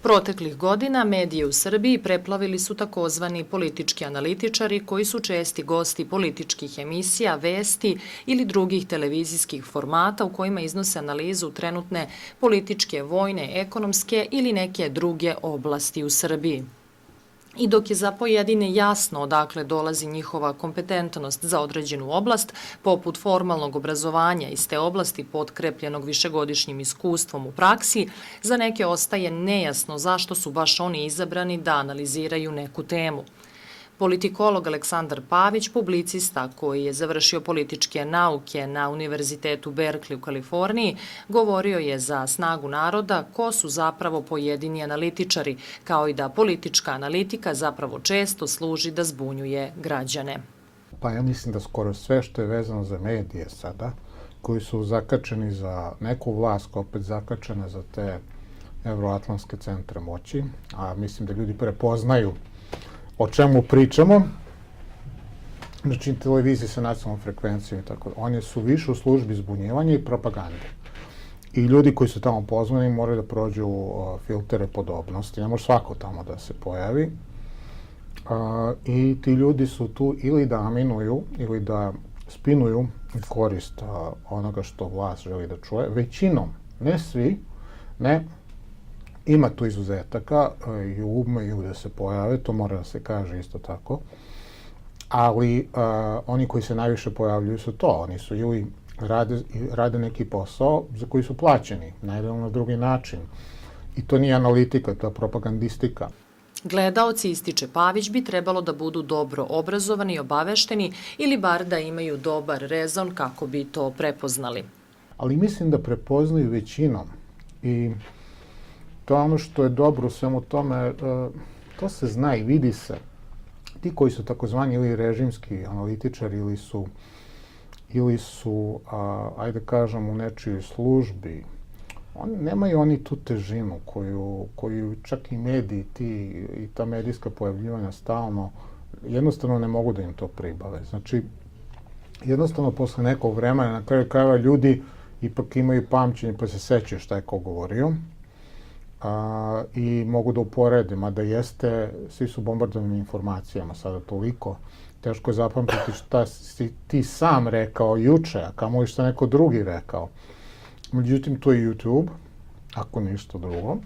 Proteklih godina medije u Srbiji preplavili su takozvani politički analitičari koji su česti gosti političkih emisija, vesti ili drugih televizijskih formata u kojima iznose analizu trenutne političke, vojne, ekonomske ili neke druge oblasti u Srbiji. I dok je za pojedine jasno odakle dolazi njihova kompetentnost za određenu oblast, poput formalnog obrazovanja iz te oblasti potkrepljenog višegodišnjim iskustvom u praksi, za neke ostaje nejasno zašto su baš oni izabrani da analiziraju neku temu. Politikolog Aleksandar Pavić, publicista koji je završio političke nauke na Univerzitetu Berkeley u Kaliforniji, govorio je za Snagu naroda ko su zapravo pojedini analitičari, kao i da politička analitika zapravo često služi da zbunjuje građane. Pa ja mislim da skoro sve što je vezano za medije sada, koji su zakačeni za neku vlast, koja opet zakačena za te evroatlantske centre moći, a mislim da ljudi prepoznaju o čemu pričamo, znači televizije sa nacionalnom frekvencijom i tako. One su više u službi zbunjivanja i propagande. I ljudi koji su tamo pozvani moraju da prođu filtere podobnosti. Ne može svako tamo da se pojavi. I ti ljudi su tu ili da aminuju, ili da spinuju korist onoga što vlast želi da čuje. Većinom, ne svi, ne. Ima tu izuzetaka i umeju da se pojave, to mora da se kaže isto tako, ali oni koji se najviše pojavljuju su to. Oni su ili rade neki posao za koji su plaćeni, na jedan na drugi način. I to nije analitika, to je propagandistika. Gledaoci, ističe Pavić, bi trebalo da budu dobro obrazovani i obavešteni ili bar da imaju dobar rezon kako bi to prepoznali. Ali mislim da prepoznaju većinom i to je ono što je dobro u svemu tome, to se zna i vidi se. Ti koji su takozvani ili režimski analitičari ili su, ajde kažem, u nečijoj službi, nemaju oni tu težinu koju čak i mediji i ta medijska pojavljivanja stalno, jednostavno ne mogu da im to pribave. Znači, jednostavno posle nekog vremena, na kraju krajeva ljudi ipak imaju pamćenje pa se sećaju šta je ko govorio. I mogu da uporedim, a da jeste, svi su bombardovani informacijama sada toliko. Teško je zapamtiti šta si ti sam rekao juče, a kamoli šta neko drugi rekao. Međutim, to je YouTube, ako ništa drugo.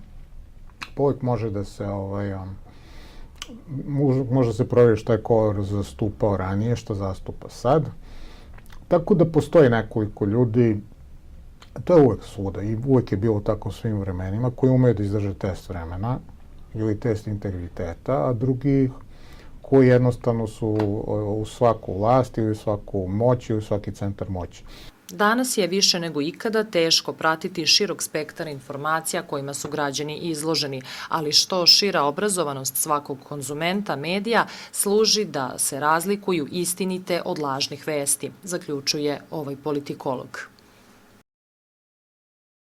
Uvijek može da se, može se provjeri šta je ko zastupao ranije, šta zastupa sad. Tako da postoji nekoliko ljudi. To je uvek svuda i uvek je bilo tako u svim vremenima, koji umeju da izdrže test vremena ili test integriteta, a drugi koji jednostavno su u svaku vlast ili u svaku moć ili u svaki centar moći. Danas je više nego ikada teško pratiti širok spektar informacija kojima su građani izloženi, ali što šira obrazovanost svakog konzumenta medija služi da se razlikuju istinite od lažnih vesti, zaključuje ovaj politikolog.